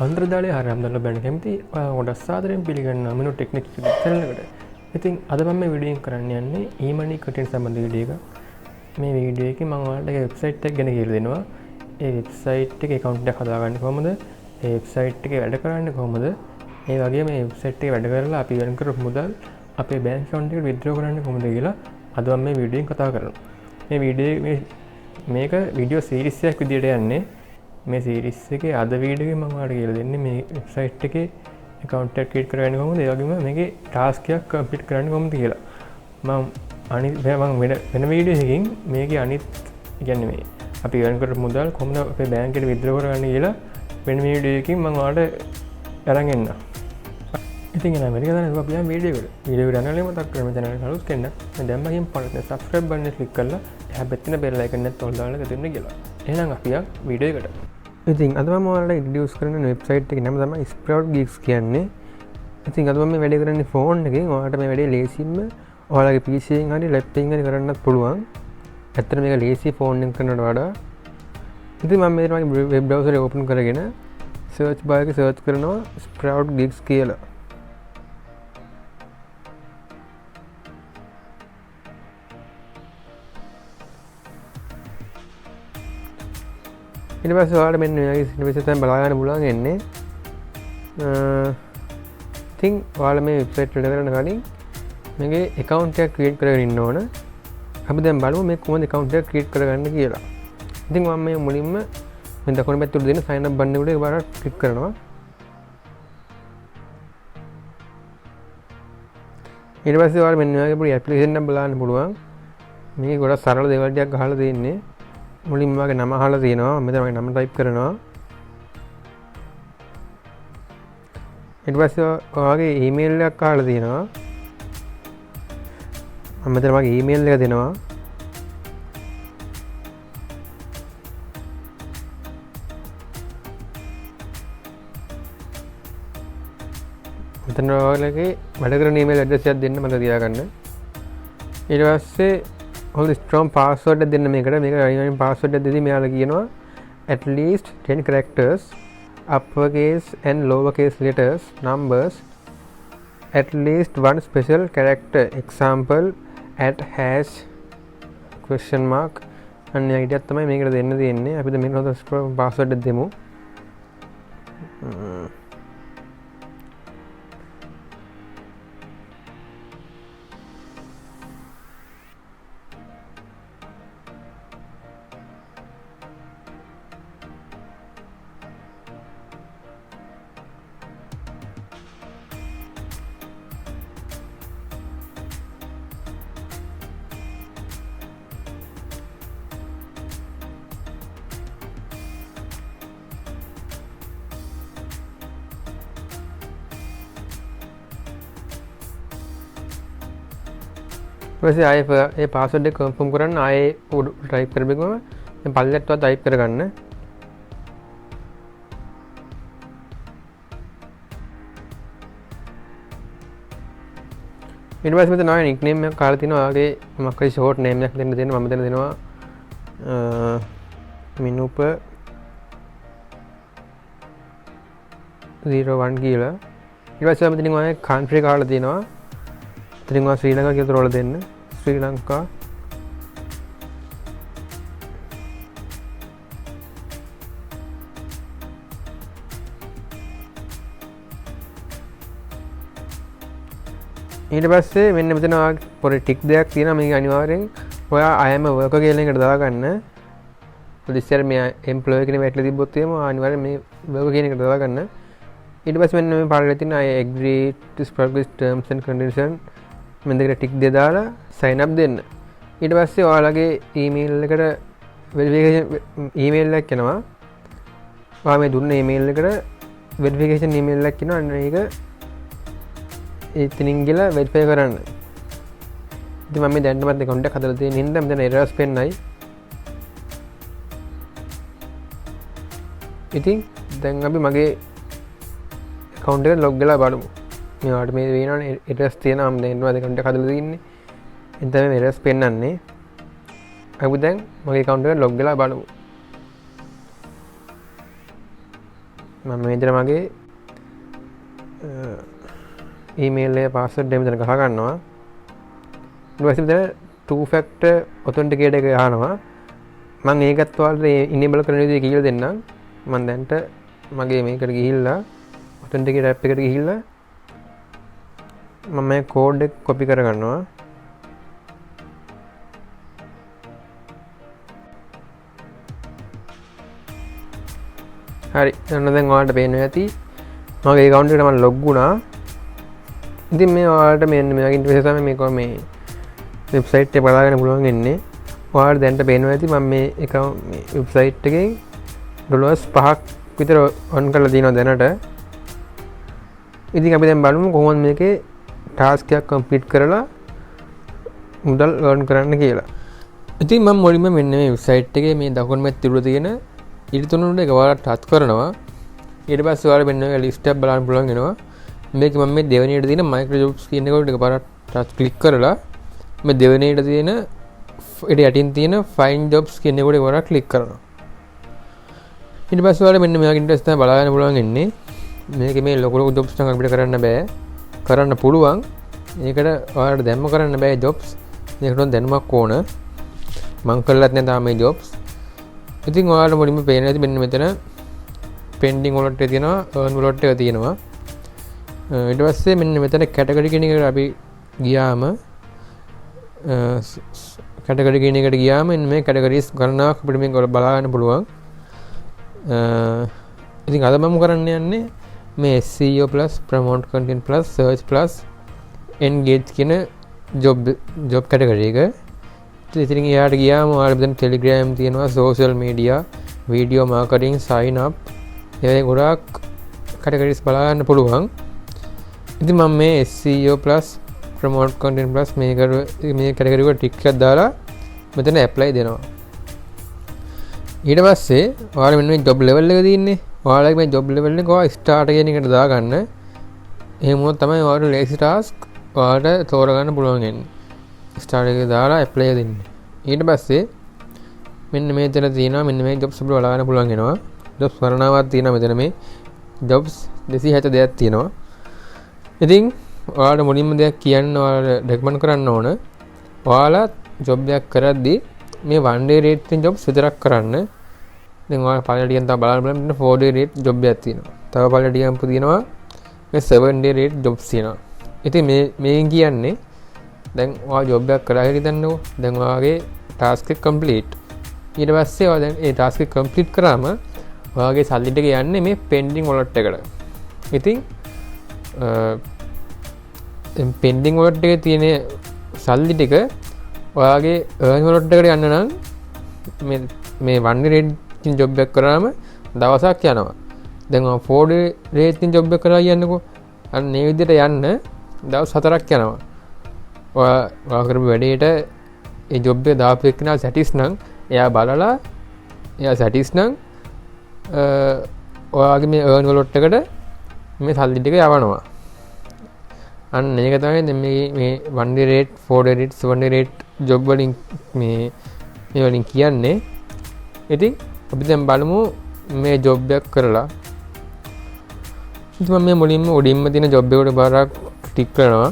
අන්තර්ජාලය හරහා දන්න බැලන්න කැමති ගොඩක් සාදරයෙන් පිළිගන්න මිනු ටෙක්නික් channel එකට. ඉතින් අද මම මේ වීඩියෝ එක කරන්න යන්නේ e-money content සම්බන්ධ වීඩියෝ එකක්. මේ වීඩියෝ එකේ මම ඔයාලට වෙබ්සයිට් එක ගැන කියලා දෙනවා. ඒ වෙබ්සයිට් එකේ account එකක් හදාගන්නේ කොහොමද? ඒ වෙබ්සයිට් එකේ වැඩ කරන්නේ කොහොමද? ඒ වගේම මේ වෙබ්සයිට් එකේ වැඩ කරලා අපි earn කරපු මුදල් අපේ bank account එකට withdraw කරන්නේ කොහොමද කියලා අද මම මේ වීඩියෝ එකෙන් කතා කරනවා. මේ වීඩියෝ මේක වීඩියෝ සීරීස් එකක් විදියට යන්නේ. මේ සීරීස් එකේ අද වීඩියෝ එකේ මම ඔයාලට කියලා දෙන්නේ මේ වෙබ්සයිට් එකේ account එක create කරගන්නේ කොහොමද? ඒ වගේම මේකේ task එකක් complete කරන්නේ කොහොමද කියලා. මම වෙන වීඩියෝ එකකින් මේකේ අනිත් කියන්නේ මේ අපි earn කරපු මුදල් කොහොමද අපේ bank එකට withdraw කරගන්නේ කියලා වෙන වීඩියෝ එකකින් මම ඔයාලට අරන් එන්නම්. ඉතින් එනවා මේක තමයි අපි යන වීඩියෝ එකට. වීඩියෝ එක යනකල් මතක් කරගන්න channel එක සබස්ක්‍රයිබ් කරන්න. දැන් මම පොඩ්ඩක් subscribe button එක click කරලා එහා පැත්තේ තියෙන bell icon එකත් ඔල් දාලා දෙන්න කියලා. එහෙනම් අපි යන් වීඩියෝ එකට. ඉතින් අද මම ඔයාලට ඉන්ට්‍රොඩියුස් කරන වෙබ්සයිට් එකේ නම තමයි Sproutgigs කියන්නේ. ඉතින් අද මම මේ වැඩේ කරන්නේ ෆෝන් එකෙන්. ඔයාලට මේ වැඩේ ලේසියෙන්ම ඔයාලගේ PC එකෙන් හරි ලැප්ටොප් එකෙන් හරි කරන්නත් පුළුවන්. ඇත්තට මේක ලේසි ෆෝන් එකෙන් කරනවට වඩා. ඉතින් මම මේ මගේ වෙබ් බ්‍රවුසර් එක ඕපන් කරගෙන සර්ච් බාර් එකේ සර්ච් කරනවා Sproutgigs කියලා. ඊට පස්සේ ඔයාලට මෙන්න මේ වගේ තමයි බලා ගන්න පුළුවන් එන්නේ. ඉතින් ඔයාලා මේ වෙබ්සයිට් එකට කරන්න කලින් මේකේ account එකක් create කරගෙන ඉන්න ඕන. අපි දැන් බලමු මේ කොහොමද account එකක් create කරගන්න කියලා. ඉතින් මම මේ මුලින්ම මේ දකුණු පැත්තේ උඩ දෙන sign up button එකට එකපාරට click කරනවා. ඊට පස්සේ ඔයාලා මෙන්න මේ වගේ පොඩි application එකක් බලන්න පුළුවන්. මේකේ ගොඩක් සරල දේවල් ටිකක් ගහලා තියෙන්නේ. මුලින්ම මගේ නම අහලා තියෙනවා. මෙතන මගේ නම ටයිප් කරනවා. ඊට පස්සේ ඔයාගේ ඊමේල් එකක් අහලා තියෙනවා. මම මෙතන මගේ ඊමේල් එක දෙනවා. මෙතන ඔයාලගේ වැඩ කරන ඊමේල් ඇඩ්‍රස් එකක් දෙන්න මතක තියාගන්න. ඊට පස්සේ ඔයාලා strong password එක දෙන්න මේකට. මේක අනිවාර්යෙන් password එක දෙදී මෙයාලා කියනවා at least 10 characters, uppercase and lowercase letters, numbers, at least one special character, example at hash question mark අන්න ඒ විදිහට තමයි මේකට දෙන්න තියෙන්නේ. අපි දැන් මේකට හොඳ password එක දෙමු. ඊපස්සේ ආයේ ඒ පාස්වර්ඩ් එක කන්ෆර්ම් කරන්න ආයේ ටයිප් කරපෙකම දැන් පල්ලෙට්ටවත් ටයිප් කරගන්න. ඊට පස්සේ මෙතන ආයේ නික්නේම් එකක් කාලා තිනවා. ආගේ මොකක් හරි ෂෝට් නේම් එකක් දෙන්න දෙන්න. මම දෙන්න දෙනවා මිනුප 01 කියලා. ඊට පස්සේ මෙතනින් ආයේ කන්ට්‍රි කාලා තිනවා. ඉතින් ඔයා ශ්‍රී ලංකාව කියලා රෝල දෙන්න. ශ්‍රී ලංකා. ඊට පස්සේ මෙන්න මෙතන පොඩි ටික් දෙයක් තියෙනවා. මේක අනිවාර්යෙන් ඔයා I am a worker කියලා එකට දාගන්න. ඉතින් මේ employee කෙනෙක් වැටලා තිබ්බොත් එහෙම අනිවාර්යෙන් මේ worker කියන එකට දාගන්න. ඊට පස්සේ මෙන්න මේ පාඩලේ තියෙන I agree to Sproutgigs terms and conditions මෙන්න දෙකට ටික් දෙක දාලා sign up දෙන්න. ඊට පස්සේ ඔයාලගේ ඊමේල් එකට වෙරිෆිකේෂන් ඊමේල් එකක් එනවා. ඔයා මේ දුන්න ඊමේල් එකට වෙරිෆිකේෂන් ඊමේල් එකක් එනවා. අන්න ඒක එතනින් ගිහලා වෙරිෆයි කරන්න. ඉතින් මම මේ දැන්නමත් account එක හදලා තියෙන හින්දා මෙතන errors පෙන්නයි. ඉතින් දැන් අපි මගේ account එකට log වෙලා බලමු. මේවට මේ වෙනවනේ errors තියෙනවා. මම දැන් account එක හදලා තියෙන්නේ. එතන මේ errors පෙන්නන්නේ. අපි දැන් මගේ account එකට log වෙලා බලමු. මම මෙතන මගේ ඊමේල් එකේ පාස්වර්ඩ් එක මෙතන ගහ ගන්නවා. ඊට පස්සේ මෙතන two factor authenticator එක අහනවා. මම ඒකත් ඔයාලට enable කරන විදිහ කියලා දෙන්නම්. මම දැන්ට මගේ මේකට ගිහිල්ලා authenticator app එකට ගිහිල්ලා මම මේ කෝඩ් එක කොපි කර ගන්නවා. හරි දැන් ඔයාලට පේනවා ඇති මගේ account එකට මම log වුණා. ඉතින් මේ ඔයාලට මෙන්න මේ වගේ ඉන්ටර්ෆේස් තමයි මේක මේ වෙබ්සයිට් එක බලාගෙන පුළුවන් ඉන්නේ. ඔයාලට දැන්ට පේනවා ඇති මම මේ account මේ වෙබ්සයිට් එකෙන් $5ක් විතර on කරලා තියෙනවා දැනට. ඉතින් අපි දැන් බලමු කොහොමද මේකේ ටාස්ක් එකක් කම්ප්ලීට් කරලා මුදල් earn කරන්න කියලා. ඉතින් මම මුලින්ම මෙන්න මේ වෙබ්සයිට් එකේ මේ දකුණු මැද තිබුණ තියෙන ඉරිතුණුට එක ඔයාලා ටච් කරනවා. ඊට පස්සේ ඔයාලා මෙන්න මේ ලිස්ට් එක බලන්න පුළුවන් වෙනවා. මේක මම මේ දෙවෙනියට තියෙන මයික්‍රෝ ජොබ්ස් කියන එකට එකපාරට ටච් ක්ලික් කරලා මේ දෙවෙනියට තියෙන ඊට යටින් තියෙන find jobs කියන එකට එකපාරට ක්ලික් කරනවා. ඊට පස්සේ ඔයාලා මෙන්න මේ වගේ ඉන්ටර්ෆේස් තමයි බලාගෙන පුළුවන් ඉන්නේ. මේකේ මේ ලොකු ලොකු jobs නම් අපිට කරන්න බෑ. කරන්න පුළුවන්. ඒකට ඔයාලට දැම්ම කරන්න බෑ jobs. මේකට දැනුමක් ඕන. මම කරලත් නෑ තාම මේ jobs. ඉතින් ඔයාලට මුලින්ම පේන ඇති මෙන්න මෙතන pending වලට තියෙනවා earn වලට එක තියෙනවා. ඊට පස්සේ මෙන්න මෙතන category කියන එකට අපි ගියාම category කියන එකට ගියාම මේ categories ගණනාවක් අපිට මේක බලා ගන්න පුළුවන්. ඉතින් අද මම කරන්න යන්නේ මේ SEO plus promote content plus search plus engage කියන job category එක. ඉතින් එයාට ගියාම ඔයාලා මෙතන Telegram තියෙනවා, social media, video marketing, sign up ඒ ගොඩාක් categories බලා ගන්න පුළුවන්. ඉතින් මම මේ SEO plus promote content plus මේ category එක ටික් එකක් දාලා මෙතන apply දෙනවා. ඊට පස්සේ ඔයාලා මෙන්න මේ job level එක තියෙන්නේ. ඔයාලගේ මේ job level එක ඔයා start කියන එකට දාගන්න. එහෙම වුණොත් තමයි ඔයාලට lazy task ඔයාලට තෝරගන්න පුළුවන් වෙන්නේ. start එක දාලා apply දෙන්න. ඊට පස්සේ මෙන්න මේතන තියෙනවා මෙන්න මේ jobs අපිට බලාගන්න පුළුවන් වෙනවා. jobs වර්ණාවක් තියෙනවා මෙතන මේ jobs 262ක් තියෙනවා. ඉතින් ඔයාලට මුලින්ම දෙයක් කියන්න ඔයාලට recommend කරන්න ඕන. ඔයාලා job එකක් කරද්දී මේ 1 day rate තියෙන jobs විතරක් කරන්න. දැන් ඔයාලා පළවෙනි ටිකෙන් තමයි බලන්න 4 day rate job එකක් තියෙනවා. තව පළවෙනි ටිකෙන් තියෙනවා මේ 7 day rate jobs තියෙනවා. ඉතින් මේ කියන්නේ දැන් ඔයා job එකක් කරා කියලා හිතන්නකෝ. දැන් ඔයාගේ task එක complete. ඊට පස්සේ ඔයා දැන් ඒ task එක complete කරාම ඔයාගේ සල්ලි ටික යන්නේ මේ pending wallet එකට. ඉතින් pending wallet එකේ තියෙන සල්ලි ටික ඔයාගේ earn wallet එකට යන්න නම් මේ 1 day rate තියෙන job එකක් කරාම දවසක් යනවා. දැන් ඔයා 4 day rate තියෙන job එකක් කරා කියන්නකෝ. අන්න මේ විදිහට යන්න දවස් 4ක් යනවා. ඔයා කරපු වැඩේට ඒ ජොබ් එක දාපු එක්කෙනා සැටිස් නම් එයා බලලා එයා සැටිස් නම් ඔයාගේ මේ earn wallet එකට මේ සල්ලි ටික යවනවා. අන්න ඒක තමයි දැන් මේ 1 day rate 4 day rate 7 day rate job වලින් මේ වලින් කියන්නේ. ඉතින් අපි දැන් බලමු මේ job එක කරලා. ඉතින් මම මේ මුලින්ම උඩින්ම තියෙන job එකට බාරක් ටික් කරනවා.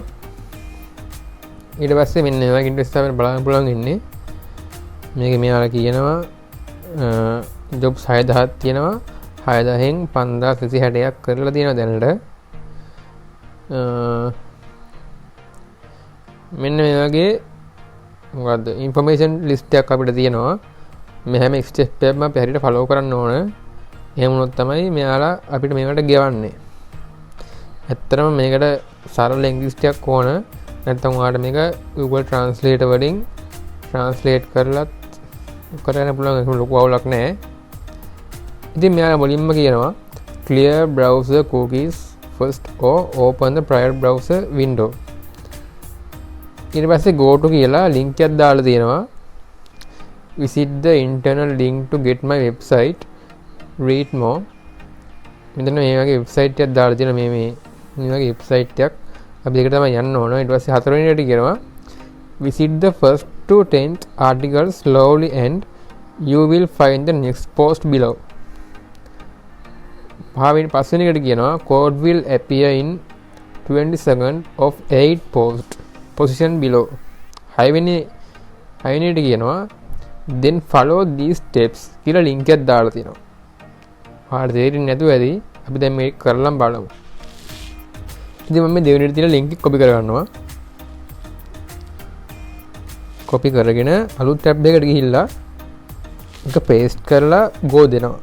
ඊට පස්සේ මෙන්න මේ වගේ ඉන්ටර්ෆේස් එකක් බලන්න පුළුවන් ඉන්නේ. මේක මෙයාලා කියනවා jobs 6000ක් තියෙනවා. 6000න් 5260ක් කරලා තියෙනවා දැනට. මෙන්න මේ වගේ මොකද්ද information list එකක් අපිට තියෙනවා. මේ හැම step එකක්ම අපි හරියට follow කරන්න ඕන. එහෙම වුණොත් තමයි මෙයාලා අපිට මේකට ගෙවන්නේ. ඇත්තටම මේකට සරල ඉංග්‍රීසි ටිකක් ඕන. නැත්නම් ඔයාලට මේක Google Translate වලින් translate කරලත් කරන්න පුළුවන්. ඒක ලොකු අවුලක් නැහැ. ඉතින් මෙයාලා මුලින්ම කියනවා clear browser cookies first or open the prior browser window. ඊට පස්සේ go to කියලා link එකක් දාලා තියෙනවා. visit the internal link to get my website, read more. මෙතන මේ වගේ website එකක් දාලා තියෙනවා. මේ වගේ website එකක් අපි ඒකට තමයි යන්න ඕන. ඊට පස්සේ හතරවෙනියට කියනවා visit the first to 10th articles slowly and you will find the next post below. පස්වෙනි එකට කියනවා code will appear in 20 seconds of 8 position below. හයවෙනි එකට කියනවා then follow these steps කියලා link එකක් දාලා තියෙනවා. හරියට තේරෙන්නේ නැතුව ඇති. අපි දැන් මේක කරලා බලමු. ඉතින් මම මේ දෙවෙනිට තියෙන link එක copy කරගන්නවා. copy කරගෙන අලුත් tab එකකට ගිහිල්ලා ඒක paste කරලා go දෙනවා.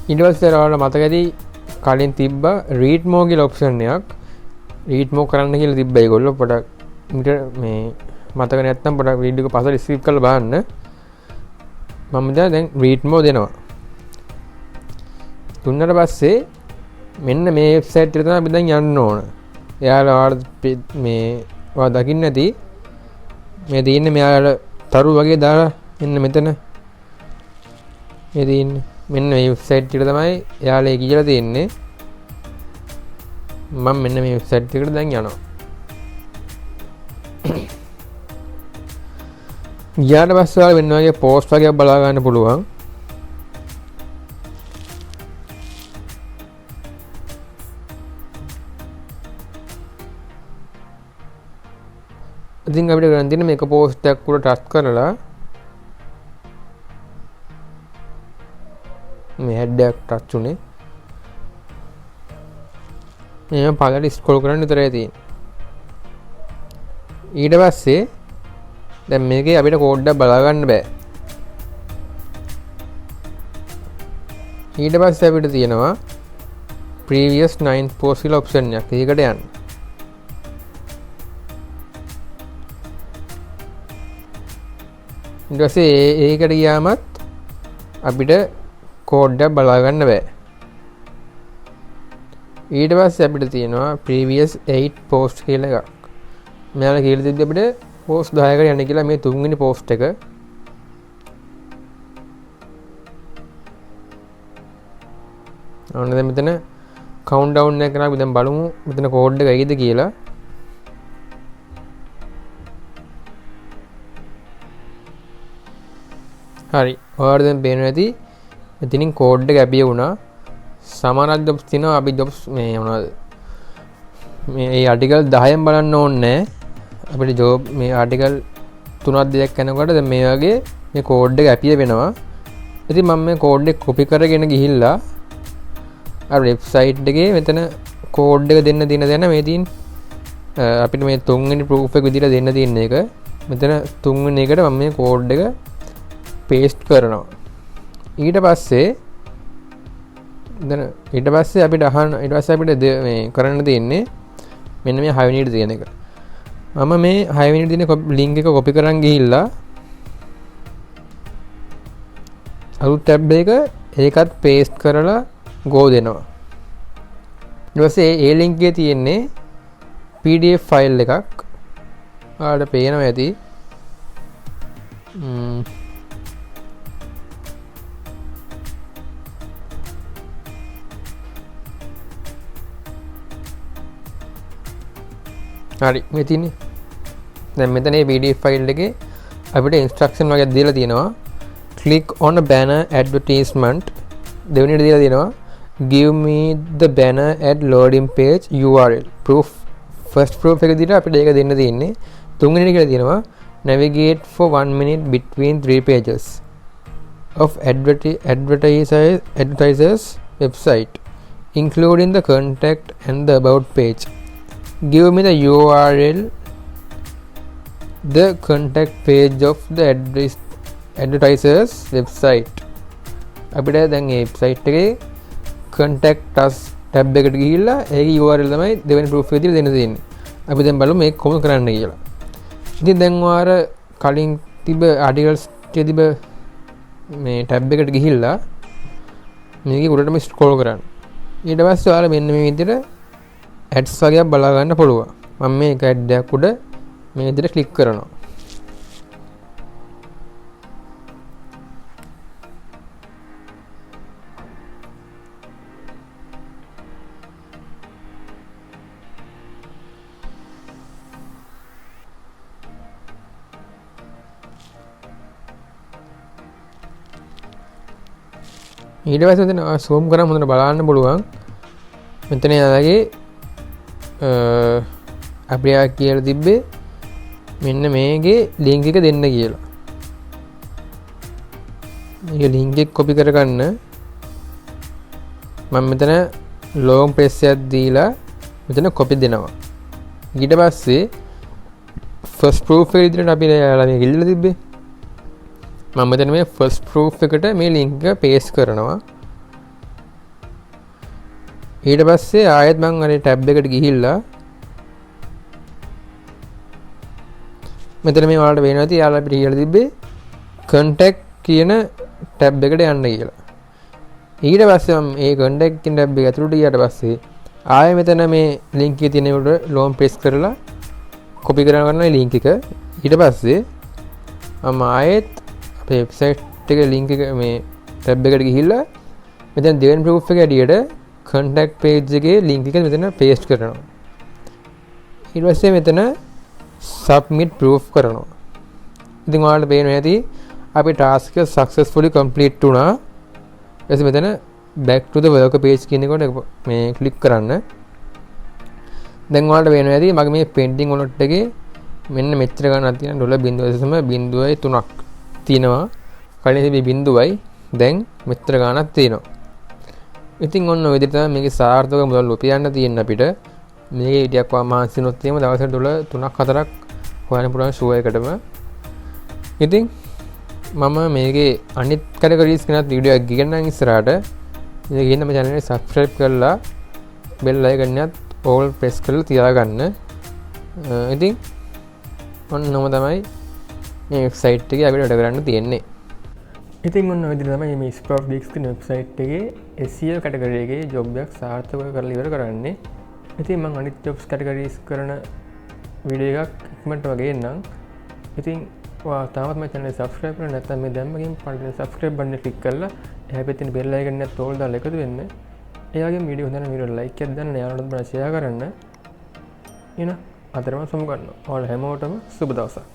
ඊට පස්සේ ඔයාලට මතක ඇති කලින් තිබ්බ read more කියලා option එකක් read more කරන්න කියලා තිබ්බා ඒගොල්ලෝ පොඩක් මේ මතක නැත්නම් පොඩක් වීඩියෝ එක පස්සට skip කරලා බලන්න. මම දැන් read more දෙනවා. දුන්නට පස්සේ මෙන්න මේ වෙබ්සයිට් එකට තමයි අපි දැන් යන්න ඕන. එයාලා මේ ඔයා දකින්න ඇති මේ තියෙන්නේ මෙයාලා තරු වගේ දාලා මෙන්න මෙතන මේ තියෙන්නේ මෙන්න මේ වෙබ්සයිට් එකට තමයි එයාලා කියලා තියෙන්නේ. මම මෙන්න මේ වෙබ්සයිට් එකට දැන් යනවා. ගියාට පස්සේ ඔයාලා මෙන්න වගේ පෝස්ට් වගේක් බලා ගන්න පුළුවන්. ඉතින් අපිට කරන්න තියෙන්නේ මේක පෝස්ට් එකක් උඩ ටච් කරලා මේ head එකක් ටච් උනේ. මේ පළට ස්ක්‍රෝල් කරන්න විතරයි තියෙන්නේ. ඊට පස්සේ දැන් මේකේ අපිට කෝඩ් එක බලා ගන්න බෑ. ඊට පස්සේ අපිට තියෙනවා previous 9 post කියලා option එකක්. ඒකට යන්න. ඊට පස්සේ ඒකට ගියාමත් අපිට කෝඩ් එක බලා ගන්න බෑ. ඊට පස්සේ අපිට තියෙනවා previous 8 post කියලා එකක්. මෙයාලා කියලා තිබ්බ අපිට post 10කට යන්න කියලා මේ තුන්වෙනි post එක. ඔන්න දැන් මෙතන countdown එක කරලා අපි දැන් බලමු මෙතන කෝඩ් එක ඇයිද කියලා. හරි. ඔයාලට දැන් පේනවා ඇති මෙතනින් කෝඩ් එක ඇපිය වුණා. සමානක් ජොබ්ස් තියෙනවා. අපි ජොබ්ස් මේ මොනවද මේ ආටිකල් 10න් බලන්න ඕනේ නැහැ. අපිට ජොබ් මේ ආටිකල් 3ක් 2ක් යනකොට දැන් මේ වගේ මේ කෝඩ් එක ඇපිය වෙනවා. ඉතින් මම මේ කෝඩ් එක කොපි කරගෙන ගිහිල්ලා අර වෙබ්සයිට් එකේ මෙතන කෝඩ් එක දෙන්න මේ තියෙන අපිට මේ තුන්වෙනි ප්‍රූෆ් එක විදිහට දෙන්න තියෙන එක මෙතන තුන්වෙනි එකට මම මේ කෝඩ් එක paste කරනවා. ඊට පස්සේ අපිට මේ කරන්න තියෙන්නේ මෙන්න මේ 6 වෙනිට තියෙන එක. මම මේ 6 වෙනිට තියෙන link එක copy කරන් ගිහිල්ලා අලුත් tab එක ඒකත් paste කරලා go දෙනවා. ඊට පස්සේ ඒ link එකේ තියෙන්නේ PDF file එකක්. ඔයාලට පේනවා ඇති. හරි මේ තියෙන්නේ. දැන් මෙතන මේ PDF file එකේ අපිට instruction වගේ දීලා තියෙනවා. click on a banner advertisement. දෙවෙනිට දීලා තියෙනවා give me the banner at loading page URL. first proof එක දීලා අපිට ඒක දෙන්න තියෙන්නේ. තුන්වෙනිට කියලා තියෙනවා navigate for 1 minute between 3 pages of advertisers website including the contact and the about page. Give me the URL the contact page of the advertisers website. අපිට දැන් මේ වෙබ්සයිට් එකේ contact us tab එකට ගිහිල්ලා ඒකේ URL තමයි දෙවෙනි proof එක දෙන්න තියෙන්නේ. අපි දැන් බලමු මේක කොහොමද කරන්න කියලා. ඉතින් දැන් ඔයාර කලින් තිබ්බ articles තිබ්බ මේ tab එකට ගිහිල්ලා මේකේ උඩටම scroll කරන්න. ඊට පස්සේ ඔයාලා මෙන්න මේ විදිහට ads වගේක් බලා ගන්න පුළුවන්. මම මේක ad එකක් උඩ මේ විදිහට ක්ලික් කරනවා. ඊට පස්සේ මෙතන zoom කරාම හොඳට බලන්න පුළුවන් මෙතන යාලගේ අපිට කියලා තිබ්බේ මෙන්න මේකේ link එක දෙන්න කියලා. මේක link එක copy කරගන්න මම මෙතන long press එකක් දීලා මෙතන copy දෙනවා. ඊට පස්සේ first proof එක විදිහට අපි යාලා මේක ඉල්ලලා තිබ්බේ. මම මෙතන මේ first proof එකට මේ link එක paste කරනවා. ඊට පස්සේ ආයෙත් මම අර tab එකට ගිහිල්ලා මෙතන මේ ඔයාලට වෙනවා ඇති යාලා අපිට කියලා තිබ්බේ contact කියන tab එකට යන්න කියලා. ඊට පස්සේ මම මේ contact කියන tab එක ඇතුළට ගියාට පස්සේ ආයෙ මෙතන මේ link එකේ තියෙන උඩ long press කරලා copy කරගන්න link එක. ඊට පස්සේ මම ආයෙත් අපේ website එකේ link එක මේ tab එකට ගිහිල්ලා මෙතන දෙවෙනි proof එක ඇඩියට contact page එකේ link එක මෙතන paste කරනවා. ඊට පස්සේ මෙතන submit proof කරනවා. ඉතින් ඔයාලට පේනවා ඇති අපේ task එක successfully complete වුණා. ඊට පස්සේ මෙතන back to the work page කියන එකට මේ click කරන්න. දැන් ඔයාලට පේනවා ඇති මගේ මේ pending wallet එකේ මෙන්න මෙච්චර ගණනක් තියෙන $0.03ක් තියෙනවා. කලින් තිබි 0යි දැන් මෙච්චර ගණනක් තියෙනවා. ඉතින් ඔන්න ඔය විදිහට තමයි මේකේ සාර්ථක මුදල් උපයන්න තියෙන අපිට. මේකේ ඊටයක් මාසිනොත් එහෙම දවසකට $3-4ක් හොයන්න පුළුවන් ෂෝ එකටම. ඉතින් මම මේකේ අනිත් කැටගරිස් ගැනත් වීඩියෝ එකක් ගෙනන්නම් ඉස්සරහට. මේක ගිහින් මම channel එක subscribe කරලා bell icon එකත් all press කරලා තියාගන්න. ඉතින් ඔන්නම තමයි මේ වෙබ්සයිට් එකේ අපිට වැඩ කරන්න තියෙන්නේ. ඉතින් ඔන්න ඔය විදිහට තමයි මේ Sproutgigs කියන වෙබ්සයිට් එකේ SEO කැටගරි එකේ ජොබ් එකක් සාර්ථකව කරලා ඉවර කරන්නේ. ඉතින් මම අනිත් ජොබ්ස් කැටගරිස් කරන වීඩියෝ එකක් ඉක්මනට වගේ එන්නම්. ඉතින් ඔයා තාමත් මගේ channel එක subscribe කරලා නැත්නම් මේ දැම්මකින් පල්ලේ subscribe button එක click කරලා එහා පැත්තේ තියෙන bell icon එකත් ඕල් දාලා එකතු වෙන්න. ඒ වගේම වීඩියෝ හොඳ නම් වීඩියෝ like එකක් දාන්න යාළුවන්ට බලන්න share කරන්න. එන අතරම සමු ගන්නවා. ඔයාලා හැමෝටම සුබ දවසක්.